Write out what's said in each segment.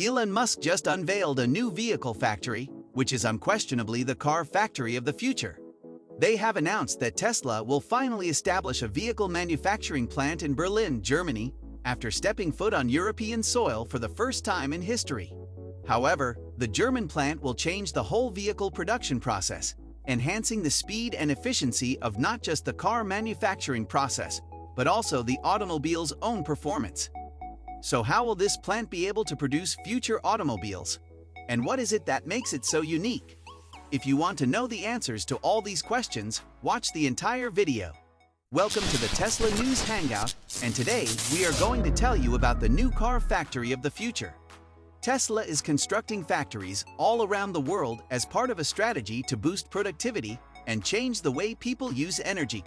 Elon Musk just unveiled a new vehicle factory, which is unquestionably the car factory of the future. They have announced that Tesla will finally establish a vehicle manufacturing plant in Berlin, Germany, after stepping foot on European soil for the first time in history. However, the German plant will change the whole vehicle production process, enhancing the speed and efficiency of not just the car manufacturing process, but also the automobile's own performance. So how will this plant be able to produce future automobiles? And what is it that makes it so unique? If you want to know the answers to all these questions, watch the entire video. Welcome to the Tesla News Hangout, and today we are going to tell you about the new car factory of the future. Tesla is constructing factories all around the world as part of a strategy to boost productivity and change the way people use energy.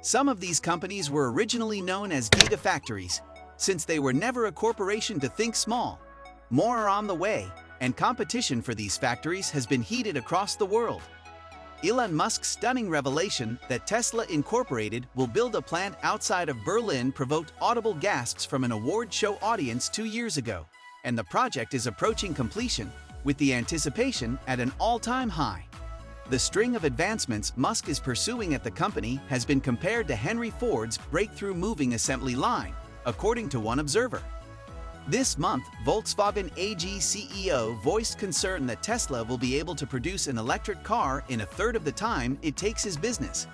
Some of these companies were originally known as gigafactories, since they were never a corporation to think small. More are on the way, and competition for these factories has been heated across the world. Elon Musk's stunning revelation that Tesla Incorporated will build a plant outside of Berlin provoked audible gasps from an award show audience 2 years ago, and the project is approaching completion, with the anticipation at an all-time high. The string of advancements Musk is pursuing at the company has been compared to Henry Ford's breakthrough moving assembly line, according to one observer. This month, Volkswagen AG CEO voiced concern that Tesla will be able to produce an electric car in a third of the time it takes his business,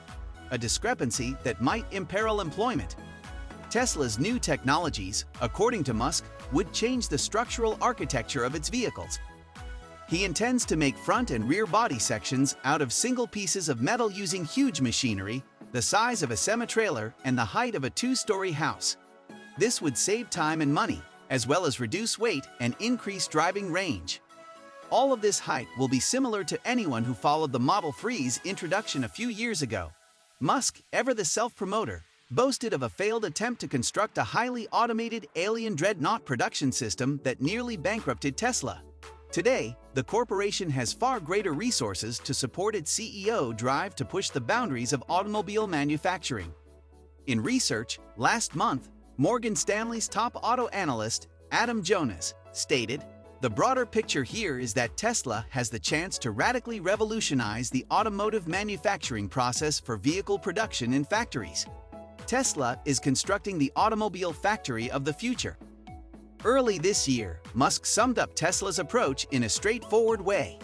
a discrepancy that might imperil employment. Tesla's new technologies, according to Musk, would change the structural architecture of its vehicles. He intends to make front and rear body sections out of single pieces of metal using huge machinery, the size of a semi-trailer and the height of a 2-story house. This would save time and money, as well as reduce weight and increase driving range. All of this height will be similar to anyone who followed the Model 3's introduction a few years ago. Musk, ever the self-promoter, boasted of a failed attempt to construct a highly automated alien dreadnought production system that nearly bankrupted Tesla. Today, the corporation has far greater resources to support its CEO drive to push the boundaries of automobile manufacturing. In research, last month, Morgan Stanley's top auto analyst, Adam Jonas, stated, "The broader picture here is that Tesla has the chance to radically revolutionize the automotive manufacturing process for vehicle production in factories. Tesla is constructing the automobile factory of the future." Early this year, Musk summed up Tesla's approach in a straightforward way.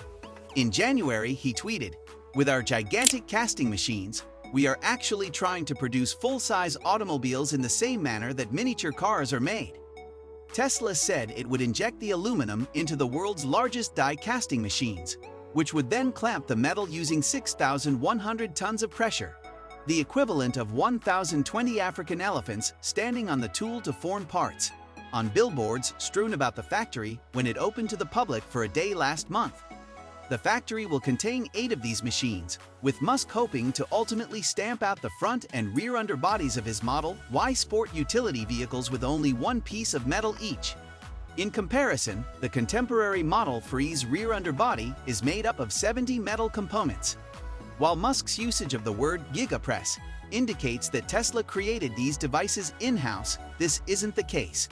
In January, he tweeted, "With our gigantic casting machines, we are actually trying to produce full-size automobiles in the same manner that miniature cars are made." Tesla said it would inject the aluminum into the world's largest die casting machines, which would then clamp the metal using 6,100 tons of pressure, the equivalent of 1,020 African elephants standing on the tool to form parts, on billboards strewn about the factory when it opened to the public for a day last month. The factory will contain 8 of these machines, with Musk hoping to ultimately stamp out the front and rear underbodies of his Model Y Sport utility vehicles with only 1 piece of metal each. In comparison, the contemporary Model 3's rear underbody is made up of 70 metal components. While Musk's usage of the word gigapress indicates that Tesla created these devices in-house, this isn't the case.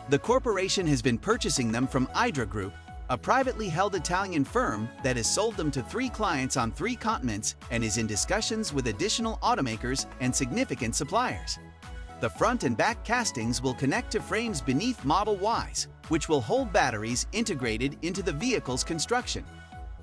The corporation has been purchasing them from Hydra Group, a privately held Italian firm that has sold them to 3 clients on 3 continents and is in discussions with additional automakers and significant suppliers. The front and back castings will connect to frames beneath Model Ys, which will hold batteries integrated into the vehicle's construction.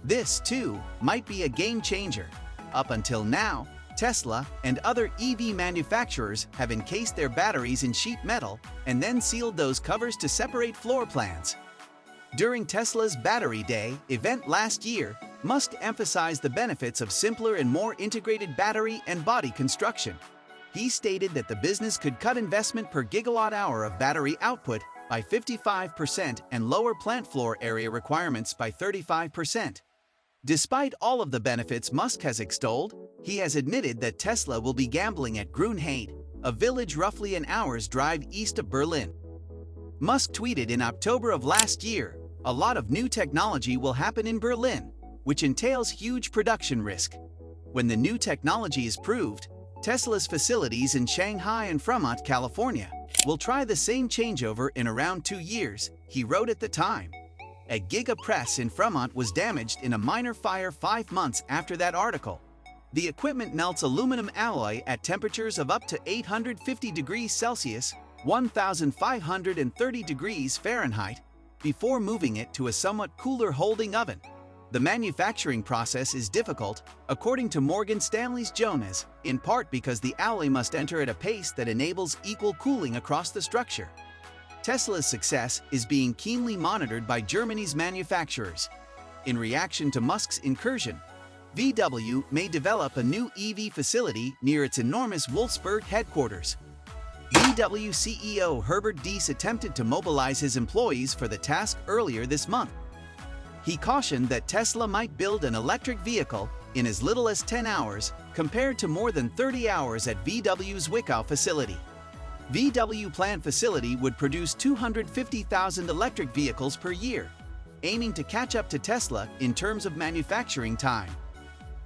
This, too, might be a game changer. Up until now, Tesla and other EV manufacturers have encased their batteries in sheet metal and then sealed those covers to separate floor plans. During Tesla's Battery Day event last year, Musk emphasized the benefits of simpler and more integrated battery and body construction. He stated that the business could cut investment per gigawatt-hour of battery output by 55% and lower plant floor area requirements by 35%. Despite all of the benefits Musk has extolled, he has admitted that Tesla will be gambling at Grünheide, a village roughly an hour's drive east of Berlin. Musk tweeted in October of last year, "A lot of new technology will happen in Berlin, which entails huge production risk. When the new technology is proved, Tesla's facilities in Shanghai and Fremont, California, will try the same changeover in around 2 years, He wrote at the time. A Giga press in Fremont was damaged in a minor fire 5 months after that article. The equipment melts aluminum alloy at temperatures of up to 850 degrees Celsius, 1,530 degrees Fahrenheit, before moving it to a somewhat cooler holding oven. The manufacturing process is difficult, according to Morgan Stanley's Jonas, in part because the alloy must enter at a pace that enables equal cooling across the structure. Tesla's success is being keenly monitored by Germany's manufacturers. In reaction to Musk's incursion, VW may develop a new EV facility near its enormous Wolfsburg headquarters. VW CEO Herbert Diess attempted to mobilize his employees for the task earlier this month. He cautioned that Tesla might build an electric vehicle in as little as 10 hours, compared to more than 30 hours at VW's Zwickau facility. VW plant facility would produce 250,000 electric vehicles per year, aiming to catch up to Tesla in terms of manufacturing time.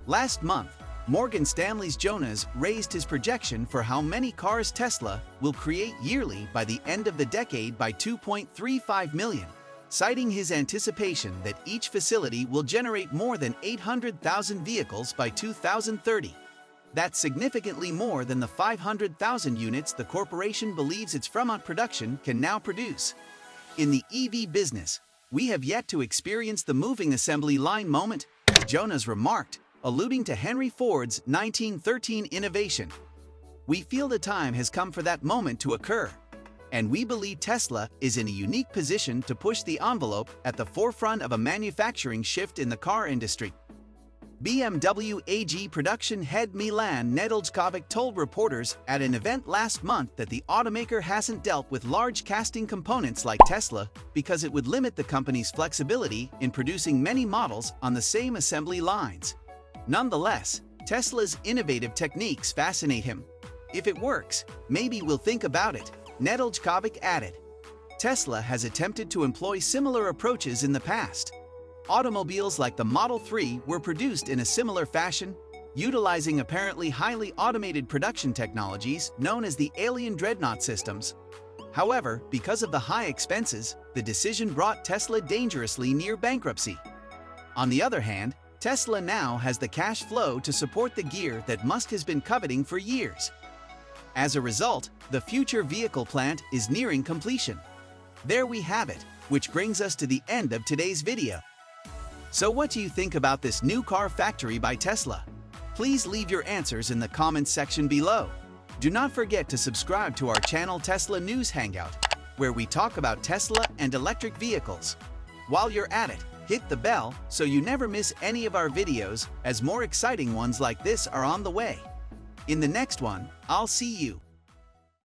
Last month, Morgan Stanley's Jonas raised his projection for how many cars Tesla will create yearly by the end of the decade by 2.35 million, citing his anticipation that each facility will generate more than 800,000 vehicles by 2030. That's significantly more than the 500,000 units the corporation believes its Fremont production can now produce. In the EV business, we have yet to experience the moving assembly line moment, Jonas remarked, alluding to Henry Ford's 1913 innovation. We feel the time has come for that moment to occur, and we believe Tesla is in a unique position to push the envelope at the forefront of a manufacturing shift in the car industry. BMW AG production head Milan Nedeljkovic told reporters at an event last month that the automaker hasn't dealt with large casting components like Tesla because it would limit the company's flexibility in producing many models on the same assembly lines. Nonetheless, Tesla's innovative techniques fascinate him. If it works, maybe we'll think about it, Nedeljkovic added. Tesla has attempted to employ similar approaches in the past. Automobiles like the Model 3 were produced in a similar fashion, utilizing apparently highly automated production technologies known as the Alien Dreadnought systems. However, because of the high expenses, the decision brought Tesla dangerously near bankruptcy. On the other hand, Tesla now has the cash flow to support the gear that Musk has been coveting for years. As a result, the future vehicle plant is nearing completion. There we have it, which brings us to the end of today's video. So what do you think about this new car factory by Tesla? Please leave your answers in the comments section below. Do not forget to subscribe to our channel Tesla News Hangout, where we talk about Tesla and electric vehicles. While you're at it, hit the bell so you never miss any of our videos, as more exciting ones like this are on the way. In the next one, I'll see you.